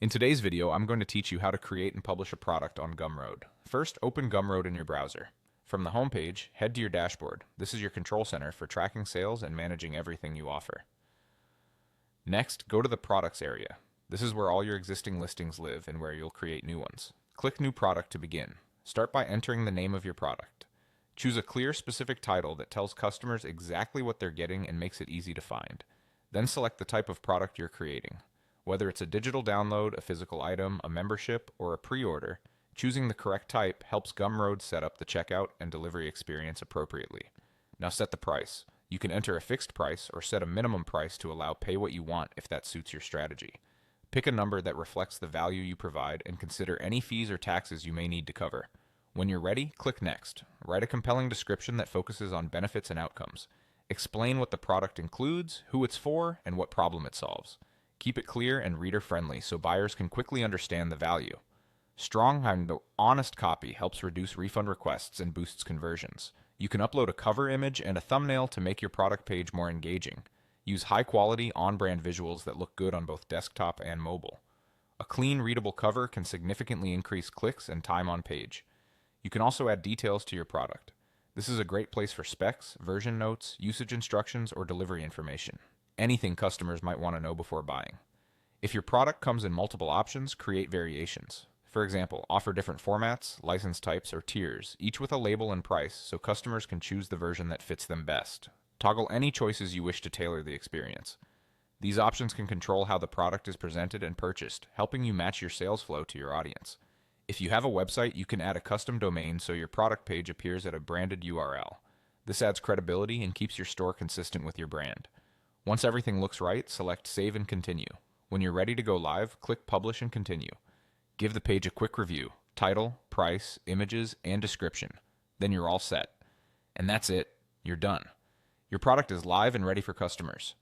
In today's video, I'm going to teach you how to create and publish a product on Gumroad. First, open Gumroad in your browser. From the home page, head to your dashboard. This is your control center for tracking sales and managing everything you offer. Next, go to the products area. This is where all your existing listings live and where you'll create new ones. Click New Product to begin. Start by entering the name of your product. Choose a clear, specific title that tells customers exactly what they're getting and makes it easy to find. Then select the type of product you're creating. Whether it's a digital download, a physical item, a membership, or a pre-order, choosing the correct type helps Gumroad set up the checkout and delivery experience appropriately. Now set the price. You can enter a fixed price or set a minimum price to allow pay what you want if that suits your strategy. Pick a number that reflects the value you provide and consider any fees or taxes you may need to cover. When you're ready, click Next. Write a compelling description that focuses on benefits and outcomes. Explain what the product includes, who it's for, and what problem it solves. Keep it clear and reader-friendly so buyers can quickly understand the value. Strong and honest copy helps reduce refund requests and boosts conversions. You can upload a cover image and a thumbnail to make your product page more engaging. Use high-quality, on-brand visuals that look good on both desktop and mobile. A clean, readable cover can significantly increase clicks and time on page. You can also add details to your product. This is a great place for specs, version notes, usage instructions, or delivery information. Anything customers might want to know before buying. If your product comes in multiple options, create variations. For example, offer different formats, license types, or tiers, each with a label and price so customers can choose the version that fits them best. Toggle any choices you wish to tailor the experience. These options can control how the product is presented and purchased, helping you match your sales flow to your audience. If you have a website, you can add a custom domain so your product page appears at a branded URL. This adds credibility and keeps your store consistent with your brand. Once everything looks right, select Save and Continue. When you're ready to go live, click Publish and Continue. Give the page a quick review, title, price, images, and description. Then you're all set. And that's it. You're done. Your product is live and ready for customers.